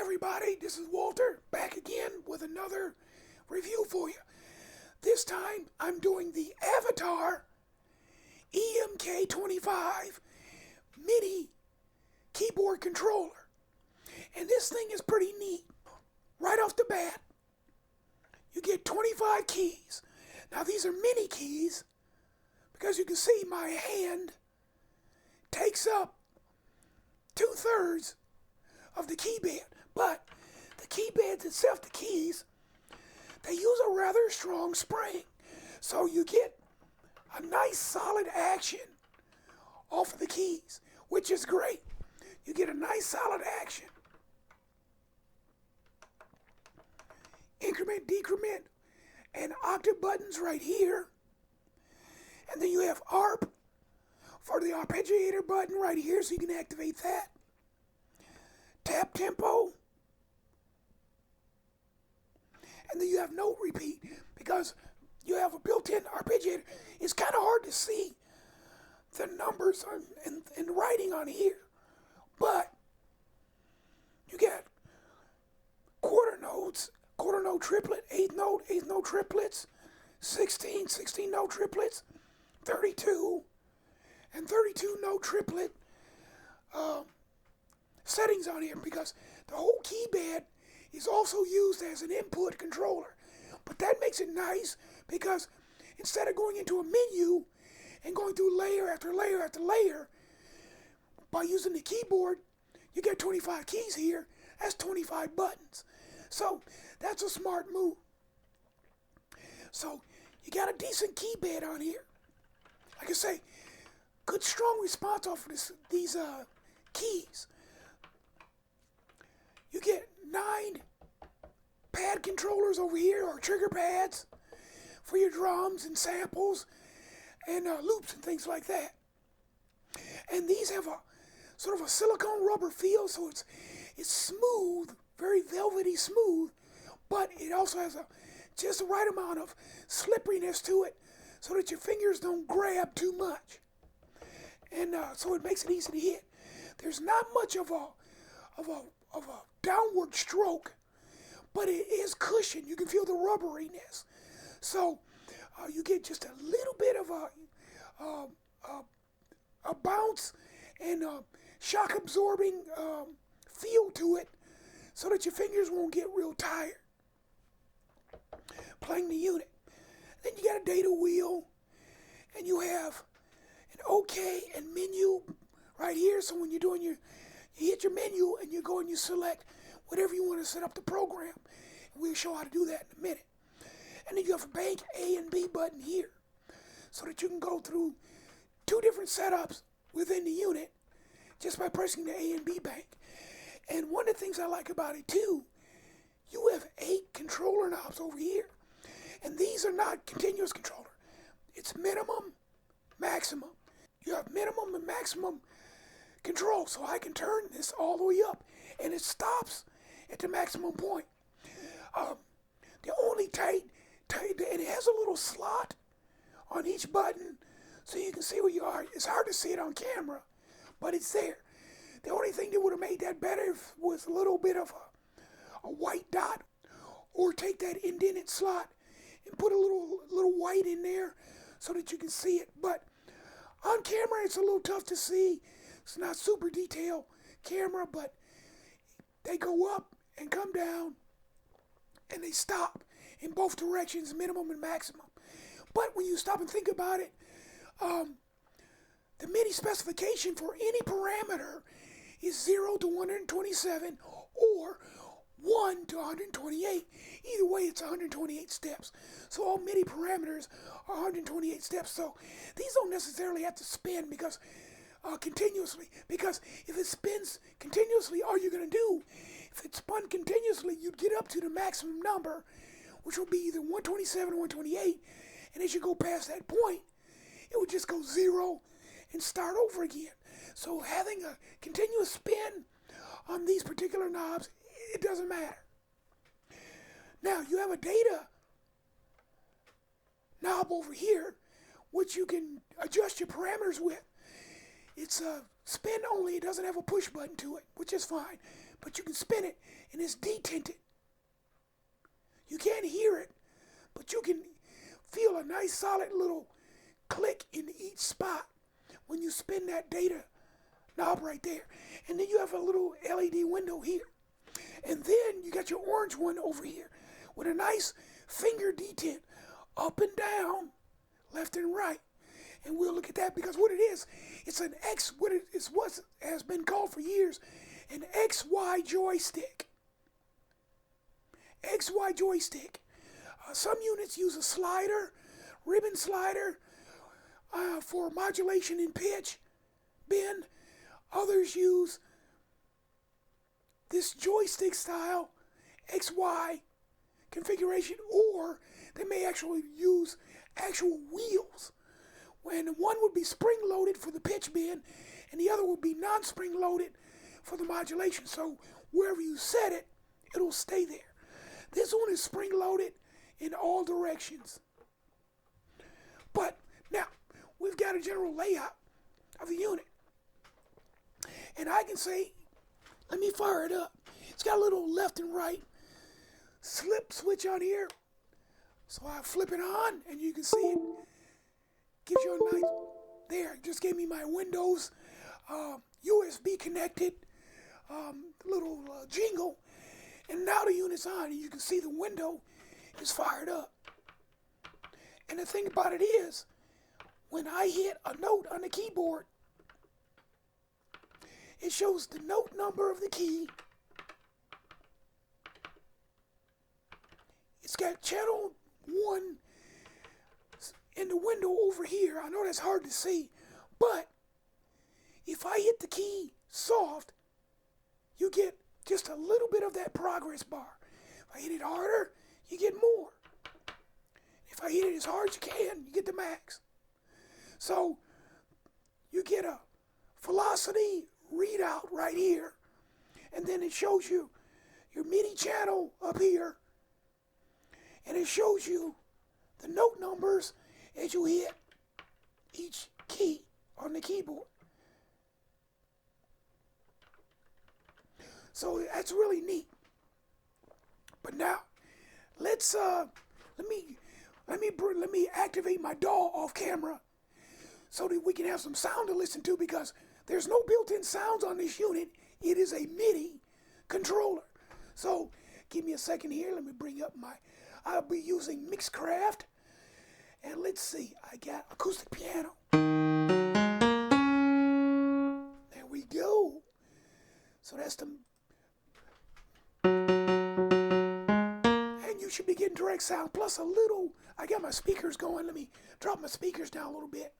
everybody, this is Walter, back again with another review for you. This time I'm doing the Avatar EMK 25 mini keyboard controller. And this thing is pretty neat. Right off the bat, you get 25 keys. Now these are mini keys because you can see my hand takes up 2/3 of the key bed. But the key beds itself, the keys, they use a rather strong spring. So you get a nice solid action off of the keys, which is great. You get a nice solid action. Increment, decrement, and octave buttons right here. And then you have ARP for the arpeggiator button right here, so you can activate that. Tap tempo. And then you have note repeat because you have a built-in arpeggiator. It's kind of hard to see the numbers and writing on here, but you get quarter notes, quarter note triplet, eighth note triplets, 16 note triplets, 32 and 32 note triplet settings on here, because the whole key bed is also used as an input controller. But that makes it nice because instead of going into a menu and going through layer after layer after layer, by using the keyboard, you get 25 keys here. That's 25 buttons. So that's a smart move. So you got a decent key bed on here. Like I say, good strong response off of these keys. You get 9 pad controllers over here, or trigger pads, for your drums and samples and loops and things like that. And these have a sort of a silicone rubber feel, so it's smooth, very velvety smooth, but it also has just the right amount of slipperiness to it so that your fingers don't grab too much. And so it makes it easy to hit. There's not much of a downward stroke, but it is cushioned. You can feel the rubberiness. So you get just a little bit of a bounce and shock absorbing feel to it, so that your fingers won't get real tired playing the unit. Then you got a data wheel, and you have an OK and menu right here. So when you're doing you hit your menu and you go and you select whatever you want to set up the program. And we'll show how to do that in a minute. And then you have a bank A and B button here, so that you can go through 2 different setups within the unit just by pressing the A and B bank. And one of the things I like about it too, you have 8 controller knobs over here. And these are not continuous controller. It's minimum, maximum. You have minimum and maximum control, so I can turn this all the way up, and it stops at the maximum point. The only tight, and it has a little slot on each button, so you can see where you are. It's hard to see it on camera, but it's there. The only thing that would have made that better was a little bit of a white dot, or take that indented slot and put a little white in there so that you can see it. But on camera, it's a little tough to see. It's not super detailed camera, but they go up and come down, and they stop in both directions, minimum and maximum. But when you stop and think about it, the MIDI specification for any parameter is 0 to 127 or 1 to 128. Either way, it's 128 steps. So all MIDI parameters are 128 steps. So these don't necessarily have to spin because continuously, because if it spins continuously, all you're going to do, if it spun continuously, you'd get up to the maximum number, which would be either 127 or 128, and as you go past that point, it would just go 0 and start over again. So having a continuous spin on these particular knobs, it doesn't matter. Now you have a data knob over here, which you can adjust your parameters with. It's a spin only. It doesn't have a push button to it, which is fine. But you can spin it and it's detinted. You can't hear it, but you can feel a nice solid little click in each spot when you spin that data knob right there. And then you have a little LED window here. And then you got your orange one over here with a nice finger detent up and down, left and right. And we'll look at that because what it is, it's an X, what has been called for years, an XY joystick. XY joystick. Some units use a slider, ribbon slider, for modulation in pitch, bend. Others use this joystick style XY configuration, or they may actually use actual wheels. When one would be spring loaded for the pitch bend and the other would be non-spring loaded for the modulation. So wherever you set it, it'll stay there. This one is spring loaded in all directions. But now we've got a general layout of the unit. And I can say, let me fire it up. It's got a little left and right slip switch on here. So I flip it on and you can see it. Gives you a nice, there, it just gave me my Windows USB connected little jingle. And now the unit's on and you can see the window is fired up. And the thing about it is, when I hit a note on the keyboard, it shows the note number of the key. It's got channel 1 in the window over here. I know that's hard to see, but if I hit the key soft, you get just a little bit of that progress bar. If I hit it harder, you get more. If I hit it as hard as you can, you get the max. So you get a velocity readout right here, and then it shows you your MIDI channel up here, and it shows you the note numbers as you hit each key on the keyboard. So that's really neat. But now, let me activate my DAW off camera so that we can have some sound to listen to, because there's no built-in sounds on this unit. It is a MIDI controller. So give me a second here. Let me bring up I'll be using Mixcraft. And let's see, I got acoustic piano. There we go. So that's and you should be getting direct sound, plus a little, I got my speakers going. Let me drop my speakers down a little bit.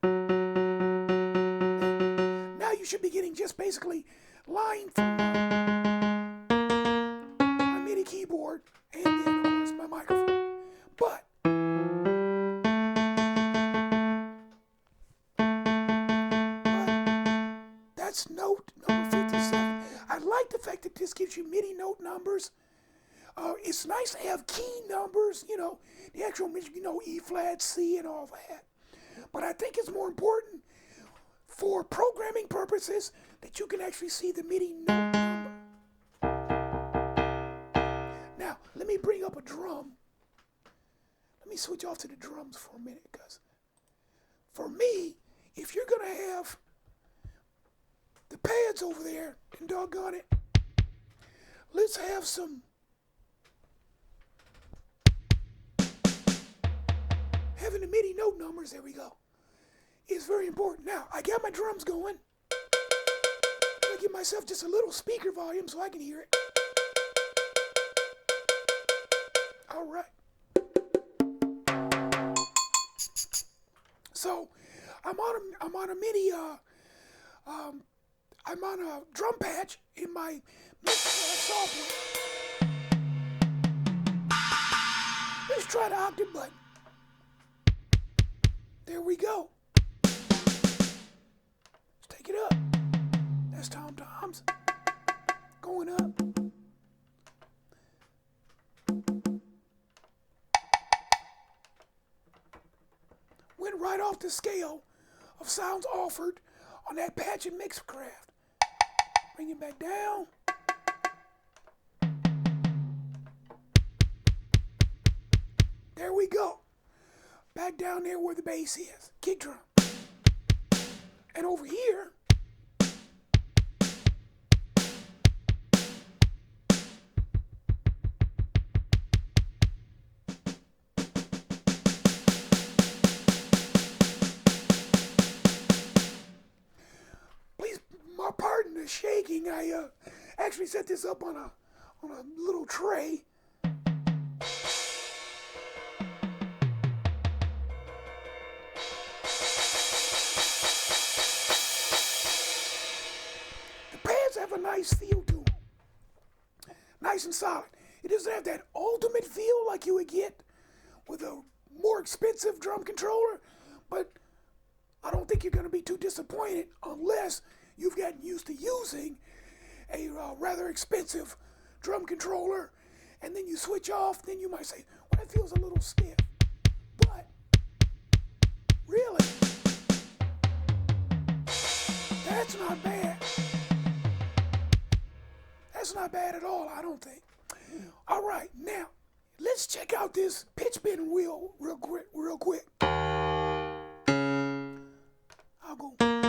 Now you should be getting just basically line from my MIDI keyboard and then, of course, my microphone. But that's note number 57. I like the fact that this gives you MIDI note numbers. It's nice to have key numbers, the actual music, E flat, C, and all that. But I think it's more important for programming purposes that you can actually see the MIDI note number. Now, let me bring up a drum. Let me switch off to the drums for a minute, because for me, if you're going to have the pads over there, and doggone it, let's have some having the MIDI note numbers. There we go. It's very important. Now, I got my drums going. I'm going to give myself just a little speaker volume so I can hear it. All right. So, I'm on a MIDI, I'm on a drum patch in my software. Let's try the octave button. There we go. Let's take it up. That's tom-toms. Going up. Went right off the scale of sounds offered on that patch in Mixcraft. Bring it back down. go. Back down there where the bass is. Kick drum. And over here, please, my pardon the shaking. I actually set this up on a little tray. Have a nice feel to them. Nice and solid. It doesn't have that ultimate feel like you would get with a more expensive drum controller, but I don't think you're going to be too disappointed unless you've gotten used to using a rather expensive drum controller, and then you switch off, then you might say, well, that feels a little stiff. But really, that's not bad. That's not bad at all, I don't think. All right, now, let's check out this pitch bend wheel real quick. I'll go there.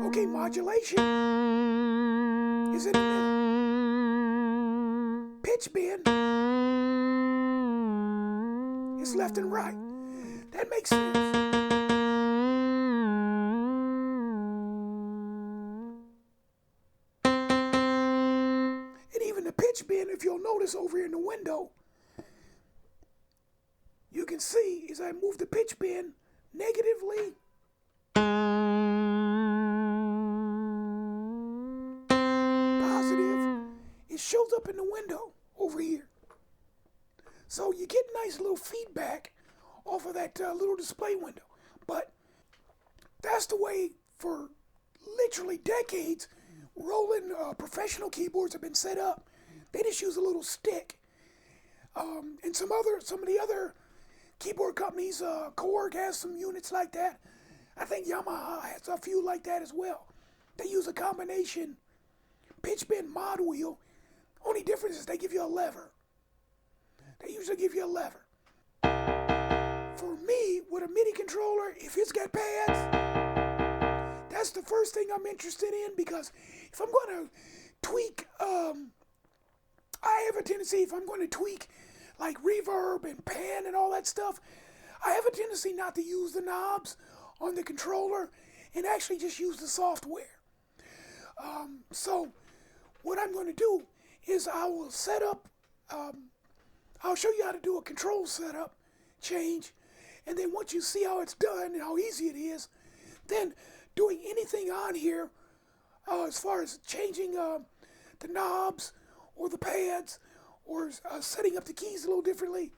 Okay, modulation is in the middle. Pitch bend is left and right. That makes sense. The pitch bend, if you'll notice over here in the window, you can see as I move the pitch bend negatively, positive, it shows up in the window over here. So you get nice little feedback off of that little display window. But that's the way for literally decades Roland professional keyboards have been set up. They just use a little stick. And some of the other keyboard companies, Korg has some units like that. I think Yamaha has a few like that as well. They use a combination pitch bend mod wheel. Only difference is they give you a lever. They usually give you a lever. For me, with a MIDI controller, if it's got pads, that's the first thing I'm interested in, because if I'm going to tweak, I have a tendency, if I'm going to tweak like reverb and pan and all that stuff, I have a tendency not to use the knobs on the controller and actually just use the software. So what I'm going to do is I will set up, I'll show you how to do a control setup change, and then once you see how it's done and how easy it is, then doing anything on here as far as changing the knobs or the pads or setting up the keys a little differently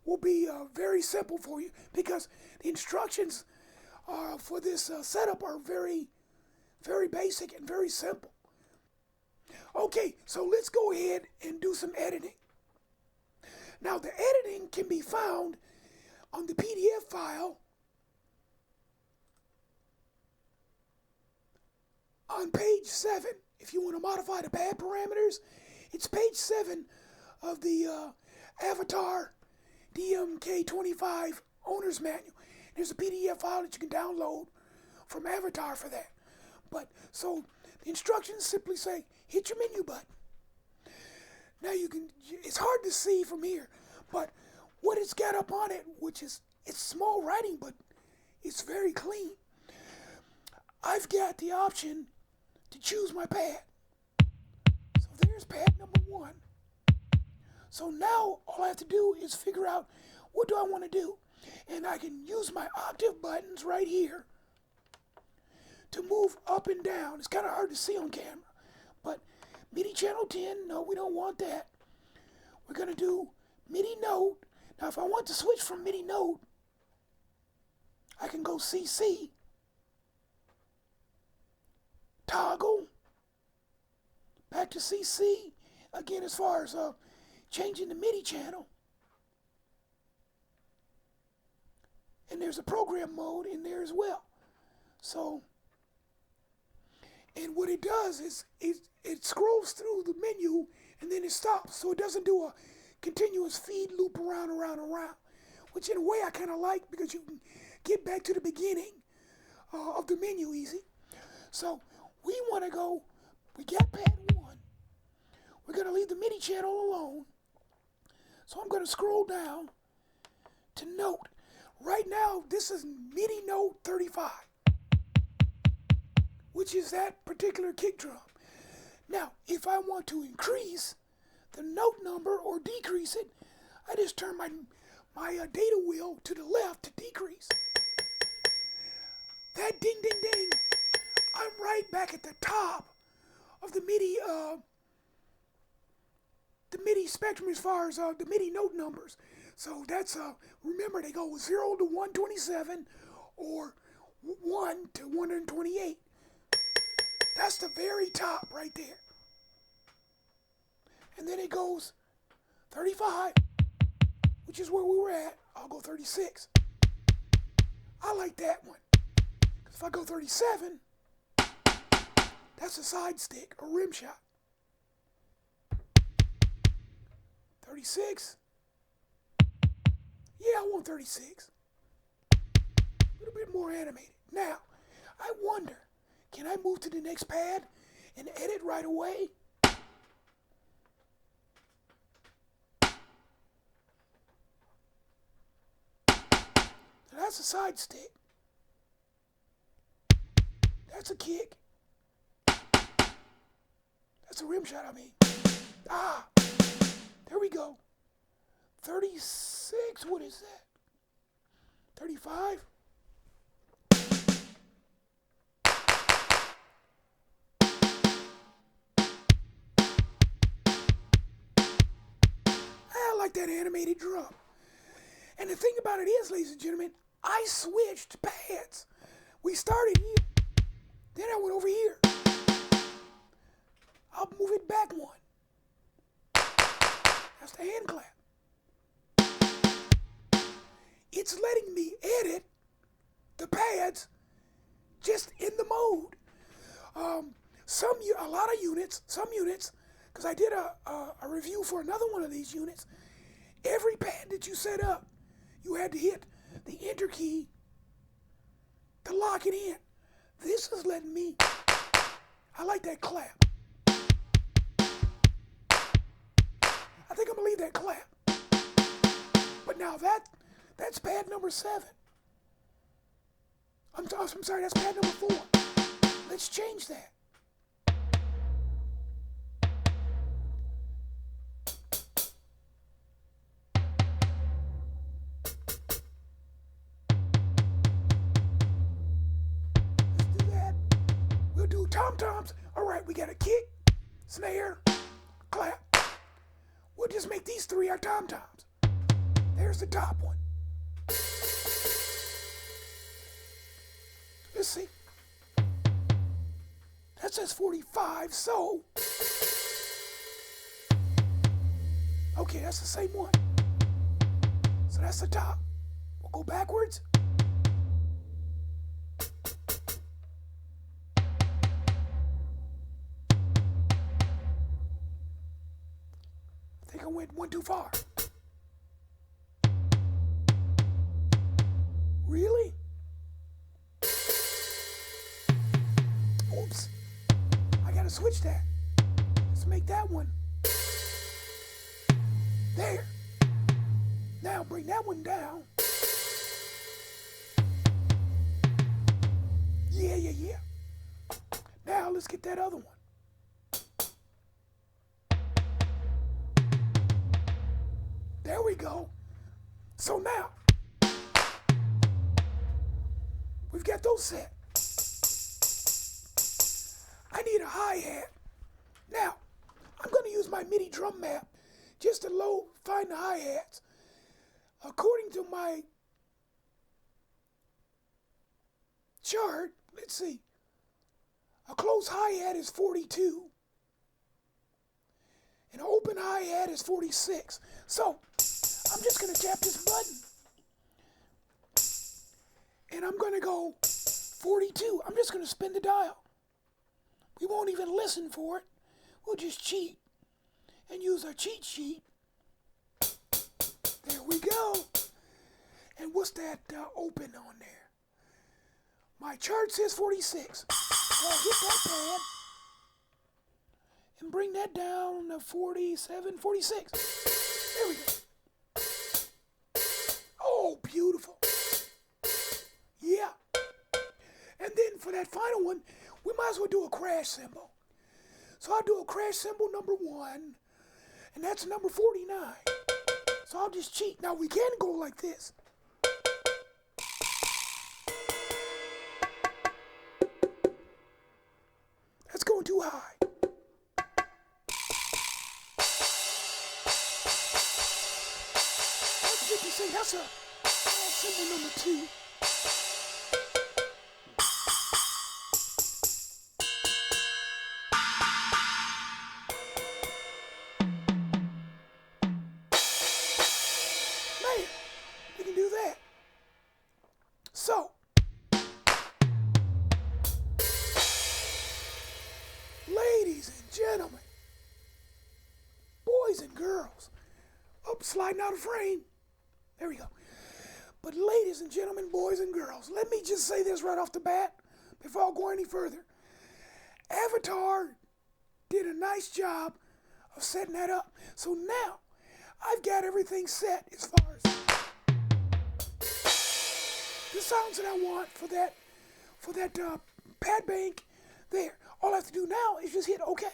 will be very simple for you, because the instructions for this setup are very, very basic and very simple. Okay, so let's go ahead and do some editing. Now the editing can be found on the PDF file on page 7. If you want to modify the pad parameters, it's page 7 of the Avatar EMK 25 owner's manual. There's a PDF file that you can download from Avatar for that. But so the instructions simply say hit your menu button. Now it's hard to see from here, but what it's got up on it, which is, it's small writing, but it's very clean. I've got the option to choose my pad. So there's pad number 1. So now all I have to do is figure out, what do I want to do? And I can use my octave buttons right here to move up and down. It's kind of hard to see on camera, but MIDI channel 10, no, we don't want that. We're going to do MIDI note. Now if I want to switch from MIDI note, I can go CC, toggle, back to CC, again as far as changing the MIDI channel. And there's a program mode in there as well. So, and what it does is it scrolls through the menu and then it stops. So it doesn't do a continuous feed loop around, which in a way I kind of like because you can get back to the beginning of the menu easy. So we want to go, we got pad 1. We're going to leave the MIDI channel alone. So I'm going to scroll down to note. Right now, this is MIDI note 35, which is that particular kick drum. Now, if I want to increase the note number or decrease it, I just turn my data wheel to the left to decrease. That ding, ding, ding, I'm right back at the top of the MIDI spectrum as far as the MIDI note numbers. So that's, remember, they go 0 to 127 or 1 to 128. That's the very top right there. And then it goes 35, which is where we were at. I'll go 36. I like that one. Because if I go 37, that's a side stick, a rim shot. 36. Yeah, I want 36. A little bit more animated. Now, I wonder, can I move to the next pad and edit right away? That's a side stick. That's a kick. That's a rim shot, I mean. There we go. 36, what is that? 35? I like that animated drum. And the thing about it is, ladies and gentlemen, I switched pads. We started here, then I went over here. I'll move it back one. That's the hand clap. It's letting me edit the pads just in the mode. A lot of units, because I did a review for another one of these units. Every pad that you set up, you had to hit the enter key to lock it in. This is letting me, I like that clap. I think I'm gonna leave that clap. But now that's pad number 7. I'm sorry, that's pad number 4. Let's change that. Let's do that. We'll do tom-toms. All right, we got a kick, snare, clap. We'll just make these 3 our tom-toms. There's the top one. Let's see. That says 45, so. Okay, that's the same one. So that's the top. We'll go backwards. I think I went one too far. Really? Oops. I gotta switch that. Let's make that one. There. Now bring that one down. Yeah. Now let's get that other one. There we go. So now, we've got those set. I need a hi-hat. Now, I'm going to use my MIDI drum map just to find the hi-hats. According to my chart, let's see. A close hi-hat is 42. An open hi-hat is 46. So, I'm just going to tap this button. And I'm going to go 42. I'm just going to spin the dial. We won't even listen for it. We'll just cheat and use our cheat sheet There we go. And what's that open on there? My chart says 46. So I'll hit that pad and bring that down to 47, 46. There we go. Oh, beautiful. Yeah. And then for that final one, we might as well do a crash cymbal. So I'll do a crash cymbal number 1, and that's number 49. So I'll just cheat. Now we can go like this. That's going too high. That's 56. That's a cymbal number 2. We can do that. So, ladies and gentlemen, boys and girls, sliding out of frame. There we go. But ladies and gentlemen, boys and girls, let me just say this right off the bat before I go any further. Avatar did a nice job of setting that up. So now, I've got everything set as far as the sounds that I want for that pad bank there. All I have to do now is just hit OK.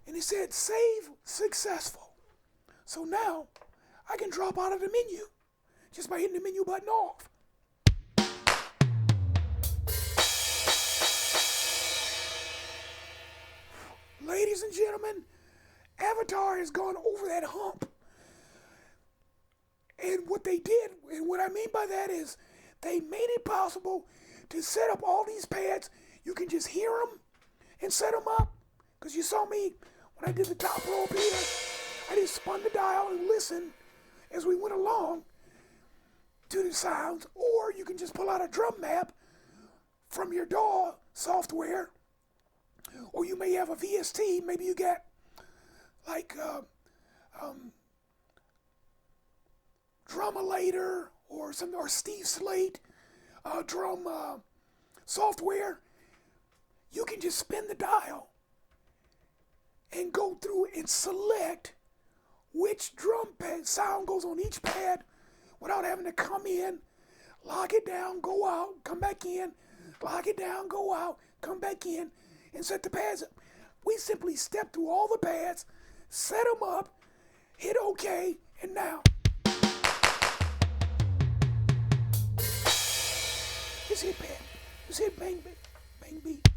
And it said save successful. So now I can drop out of the menu just by hitting the menu button off. Ladies and gentlemen, Avatar has gone over that hump. And what they did, and what I mean by that is they made it possible to set up all these pads. You can just hear them and set them up. Because you saw me when I did the top row up here. I just spun the dial and listened as we went along to the sounds. Or you can just pull out a drum map from your DAW software. Or you may have a VST. Maybe you got like Drumulator or Steve Slate drum software. You can just spin the dial and go through and select which drum pad sound goes on each pad without having to come in, lock it down, go out, come back in, lock it down, go out, come back in, and set the pads up. We simply step through all the pads, set them up, hit OK, and now just hit pad, just hit bang, bang, bang beat.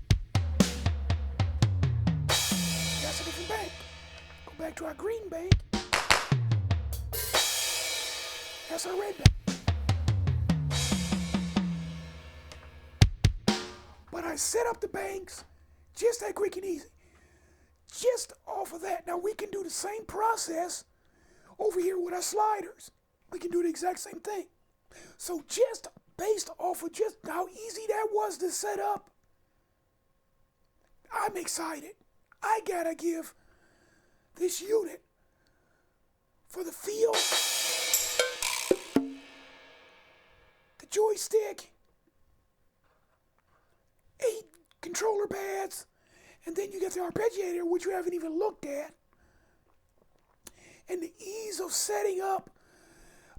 That's a different bank. Go back to our green bank. That's our red bank. But I set up the banks just that quick and easy. Just off of that. Now we can do the same process over here with our sliders. We can do the exact same thing. So just based off of just how easy that was to set up, I'm excited. I gotta give this unit for the feel, the joystick, 8 controller pads, and then you get the arpeggiator, which you haven't even looked at, and the ease of setting up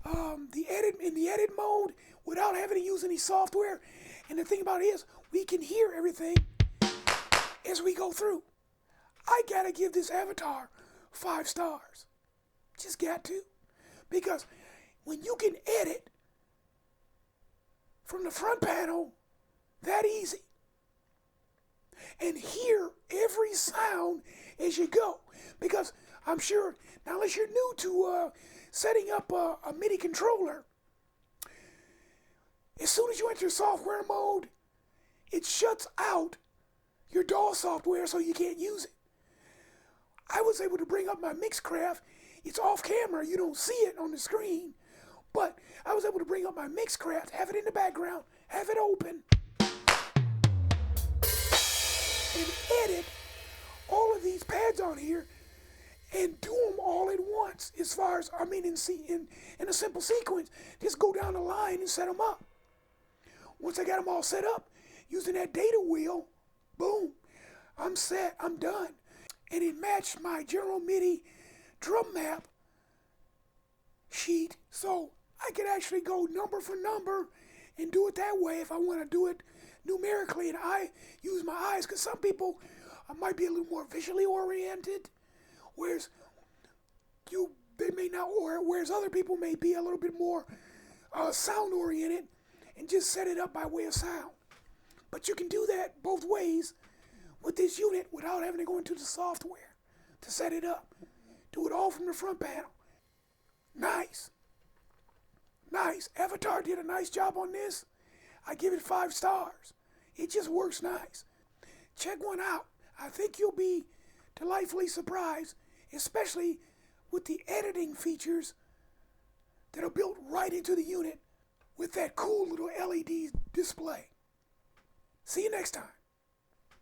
the edit mode without having to use any software. And the thing about it is, we can hear everything as we go through. I gotta give this Avatar 5 stars. Just got to. Because when you can edit from the front panel that easy and hear every sound as you go, because I'm sure, now unless you're new to setting up a MIDI controller, as soon as you enter software mode, it shuts out your DAW software so you can't use it. I was able to bring up my Mixcraft. It's off camera, you don't see it on the screen, but I was able to bring up my Mixcraft, have it in the background, have it open, and edit all of these pads on here and do them all at once. As far as, in a simple sequence, just go down the line and set them up. Once I got them all set up, using that data wheel, boom, I'm set, I'm done. And it matched my General MIDI drum map sheet, so I could actually go number for number and do it that way if I want to do it numerically. And I use my eyes, because some people might be a little more visually oriented, whereas they may not, or whereas other people may be a little bit more sound oriented and just set it up by way of sound. But you can do that both ways with this unit without having to go into the software to set it up. Do it all from the front panel. Nice. Nice. Avatar did a nice job on this. I give it 5 stars. It just works nice. Check one out. I think you'll be delightfully surprised, especially with the editing features that are built right into the unit with that cool little LED display. See you next time.